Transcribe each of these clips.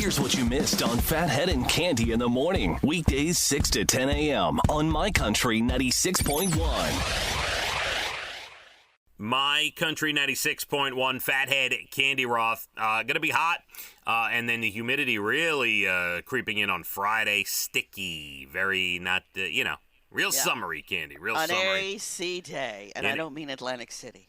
Here's what you missed on Phathead and Cande in the morning. Weekdays 6 to 10 a.m. on My Country 96.1. My Country 96.1, Phathead, Cande Roth. Gonna be hot, and then the humidity really creeping in on Friday. Sticky, very not, real summery, Cande, real An summery. AC day, and I don't mean Atlantic City.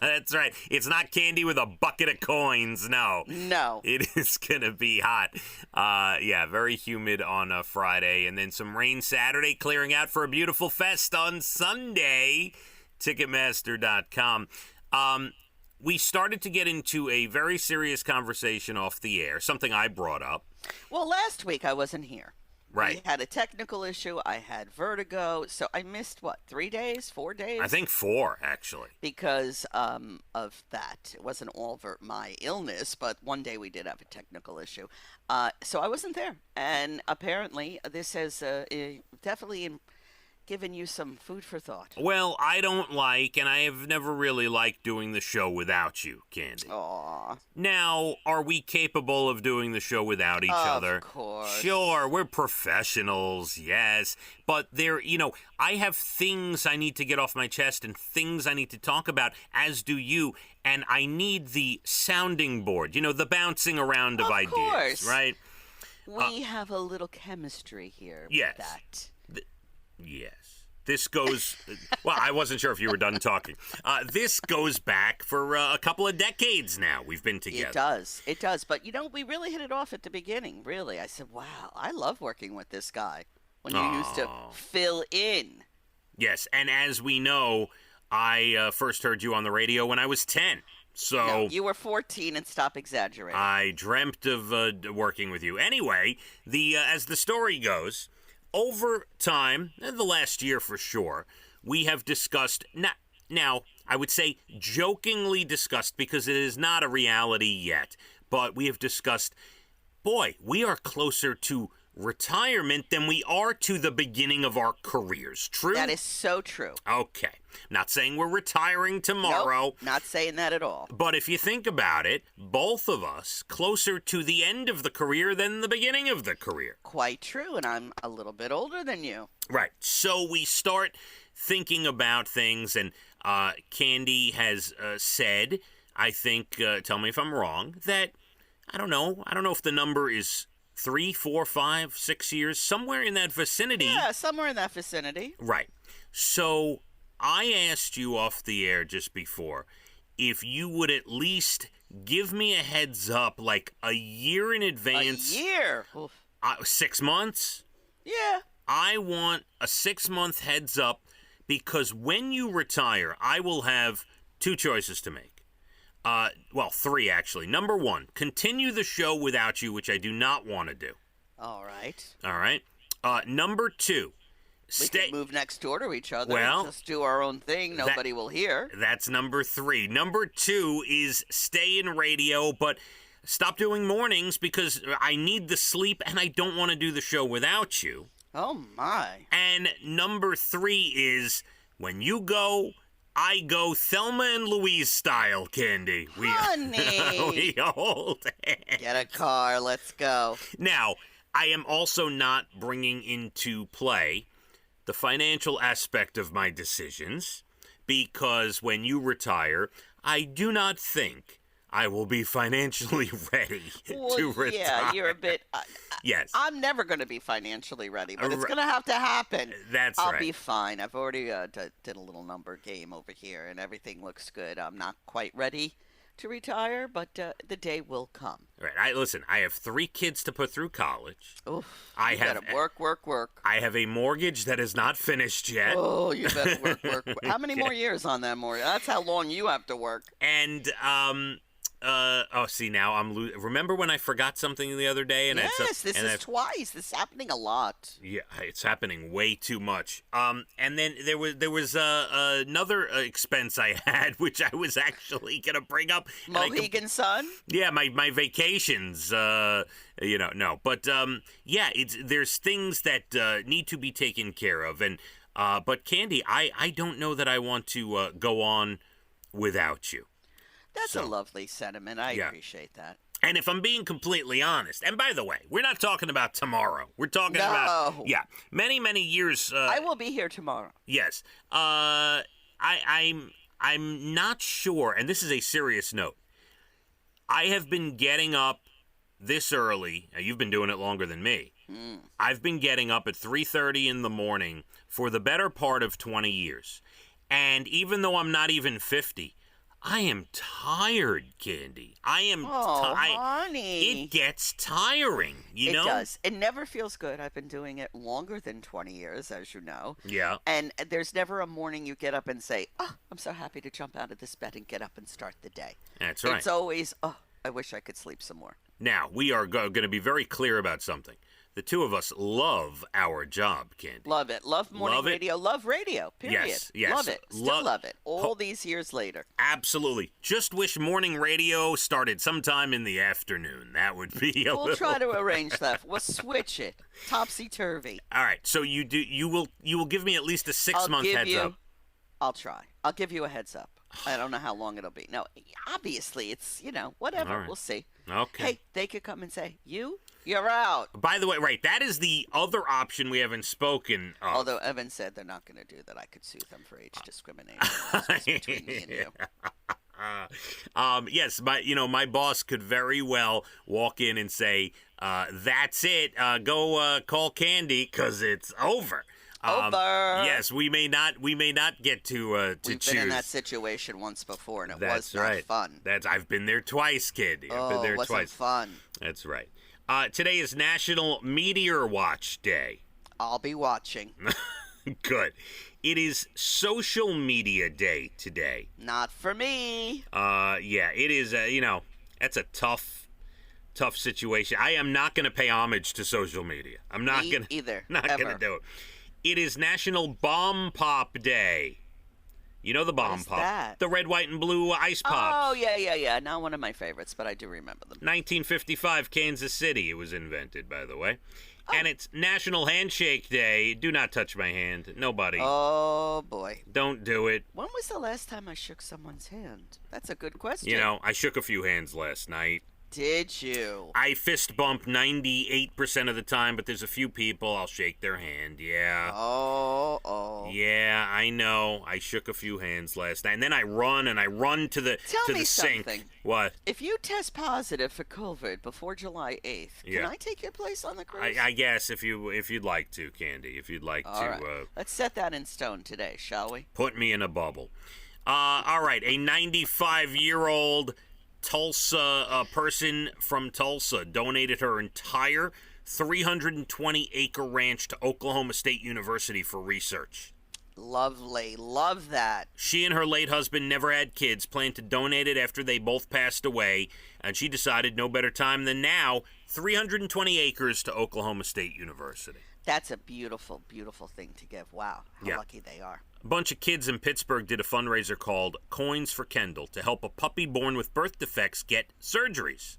That's right. It's not Cande with a bucket of coins, no. No. It is gonna be hot. Very humid on Friday, and then some rain Saturday, clearing out for a beautiful fest on Sunday. Ticketmaster.com. We started to get into a very serious conversation off the air, something I brought up. Well, last week I wasn't here. Right. We had a technical issue. I had vertigo. So I missed, 3 days, 4 days? I think 4, actually. Because of that. It wasn't all my illness, but one day we did have a technical issue. So I wasn't there. And apparently this has definitely given you some food for thought. Well, I don't like, and I have never really liked doing the show without you, Cande. Aw. Now, are we capable of doing the show without each other? Of course. Sure, we're professionals, yes. But I have things I need to get off my chest and things I need to talk about, as do you. And I need the sounding board, the bouncing around of ideas, course. right? We have a little chemistry here yes. with that. Yes. This goes, well, I wasn't sure if you were done talking. This goes back for a couple of decades now. We've been together. It does. But, we really hit it off at the beginning, really. I said, wow, I love working with this guy when you used to fill in. Yes, and as we know, I first heard you on the radio when I was 10. So no, you were 14 and stop exaggerating. I dreamt of working with you. Anyway, as the story goes, over time, the last year for sure, we have discussed, now, I would say jokingly discussed because it is not a reality yet, but we have discussed, boy, we are closer to retirement than we are to the beginning of our careers. True? That is so true. Okay. Not saying we're retiring tomorrow. Nope, not saying that at all. But if you think about it, both of us closer to the end of the career than the beginning of the career. Quite true, and I'm a little bit older than you. Right. So we start thinking about things, and Cande has said, I think, tell me if I'm wrong, that, I don't know if the number is 3, 4, 5, 6 years, somewhere in that vicinity. Yeah, somewhere in that vicinity. Right. So I asked you off the air just before if you would at least give me a heads up, like a year in advance. A year? 6 months? Yeah. I want a 6-month heads up because when you retire, I will have 2 choices to make. 3 actually. Number 1, continue the show without you, which I do not want to do. All right. All right. Number 2, we can move next door to each other. Well, and just do our own thing. Nobody will hear. That's number 3. Number 2 is stay in radio, but stop doing mornings because I need the sleep and I don't want to do the show without you. Oh, my. And number 3 is when you go, I go Thelma and Louise style, Cande. Honey. We hold hands. Get a car. Let's go. Now, I am also not bringing into play the financial aspect of my decisions because when you retire, I do not think I will be financially ready to retire. Yeah, you're a bit... yes. I'm never going to be financially ready, but it's going to have to happen. That's I'll right. be fine. I've already did a little number game over here, and everything looks good. I'm not quite ready to retire, but the day will come. Right. Listen, I have 3 kids to put through college. Oof. I you have better work. I have a mortgage that is not finished yet. Oh, you better work. How many more years on that mortgage? That's how long you have to work. And now I'm remember when I forgot something the other day? And yes, this is twice. This is happening a lot. Yeah, it's happening way too much. And then there was another expense I had, which I was actually gonna bring up. Mohegan Sun? Yeah, my vacations. No, but there's things that need to be taken care of, and but Cande, I don't know that I want to go on without you. That's a lovely sentiment. I appreciate that. And if I'm being completely honest, and by the way, we're not talking about tomorrow. We're talking about, many, many years. I will be here tomorrow. Yes. I'm not sure, and this is a serious note. I have been getting up this early. Now, you've been doing it longer than me. I've been getting up at 3:30 in the morning for the better part of 20 years. And even though I'm not even 50, I am tired, Candy. I am honey. It gets tiring, you know? It does. It never feels good. I've been doing it longer than 20 years, as you know. Yeah. And there's never a morning you get up and say, oh, I'm so happy to jump out of this bed and get up and start the day. That's right. It's always, oh, I wish I could sleep some more. Now, we are going to be very clear about something. The two of us love our job, Candy. Love it. Love morning radio. Love radio, period. Yes. Love it. Still love it. All these years later. Absolutely. Just wish morning radio started sometime in the afternoon. That would be We'll try to arrange that. We'll switch it. Topsy-turvy. All right. So you will give me at least a 6-month heads up. I'll try. I'll give you a heads up. I don't know how long it'll be. No, obviously, it's, whatever. Right. We'll see. Okay. Hey, they could come and say, you're out. By the way, right, that is the other option we haven't spoken of. Although Evan said they're not going to do that. I could sue them for age discrimination. This was between me and you. Yes, my boss could very well walk in and say, that's it, go call Candy, because it's over. Over. Yes, we may not get to We've choose. been in that situation once before, and it That's was not right. fun. I've been there twice, Candy. I've been there it wasn't twice. fun. That's right. Today is National Meteor Watch Day. I'll be watching. Good. It is Social Media Day today. Not for me. Yeah, it is. That's a tough situation. I am not going to pay homage to social media. I'm not going to either. Not going to do it. It is National Bomb Pop Day. You know the bomb pop, that? The red, white, and blue ice pops. Oh yeah. Not one of my favorites, but I do remember them. 1955, Kansas City. It was invented, by the way. And it's National Handshake Day. Do not touch my hand. Nobody. Oh, boy. Don't do it. When was the last time I shook someone's hand? That's a good question. I shook a few hands last night. Did you? I fist bump 98% of the time, but there's a few people I'll shake their hand. Yeah. Oh. Yeah, I know. I shook a few hands last night, and then I run to the Tell me sink. something. What? If you test positive for COVID before July 8th, can I take your place on the cruise? I guess if you'd like to, Candy. If you'd like all to. Right. Let's set that in stone today, shall we? Put me in a bubble. All right. A 95-year-old Tulsa person from Tulsa donated her entire 320-acre ranch to Oklahoma State University for research. Lovely. Love that. She and her late husband never had kids, planned to donate it after they both passed away, and she decided no better time than now, 320 acres to Oklahoma State University. That's a beautiful, beautiful thing to give. Wow, how lucky they are. A bunch of kids in Pittsburgh did a fundraiser called Coins for Kendall to help a puppy born with birth defects get surgeries.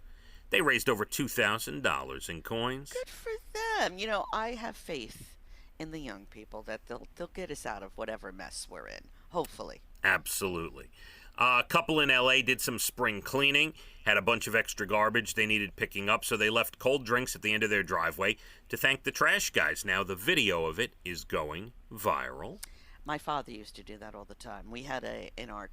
They raised over $2,000 in coins. Good for them. I have faith in the young people that they'll get us out of whatever mess we're in, hopefully. Absolutely. A couple in L.A. did some spring cleaning, had a bunch of extra garbage they needed picking up, so they left cold drinks at the end of their driveway to thank the trash guys. Now, the video of it is going viral. My father used to do that all the time. We had in our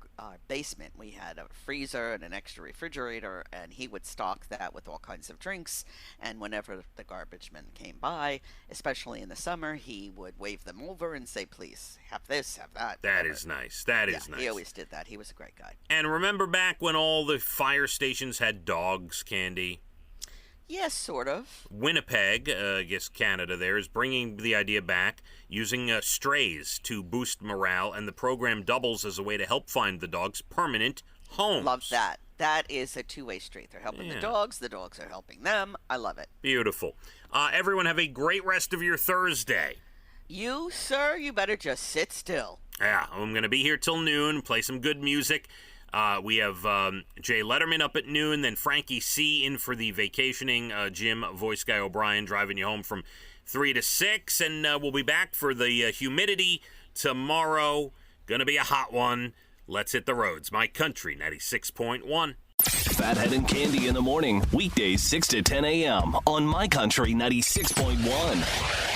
basement, we had a freezer and an extra refrigerator, and he would stock that with all kinds of drinks. And whenever the garbage men came by, especially in the summer, he would wave them over and say, please, have this, have that. That is nice. That is nice. He always did that. He was a great guy. And remember back when all the fire stations had dogs, Candy? Yes, sort of. Winnipeg, I guess Canada there, is bringing the idea back, using strays to boost morale, and the program doubles as a way to help find the dogs permanent homes. Love that. That is a two-way street. They're helping the dogs are helping them. I love it. Beautiful. Everyone have a great rest of your Thursday. You, sir, you better just sit still. Yeah, I'm going to be here till noon, play some good music. We have Jay Letterman up at noon, then Frankie C. in for the vacationing Jim Voice Guy O'Brien driving you home from 3 to 6, and we'll be back for the humidity tomorrow. Gonna be a hot one. Let's hit the roads. My Country 96.1. Phathead and Cande in the morning, weekdays 6 to 10 a.m. on My Country 96.1.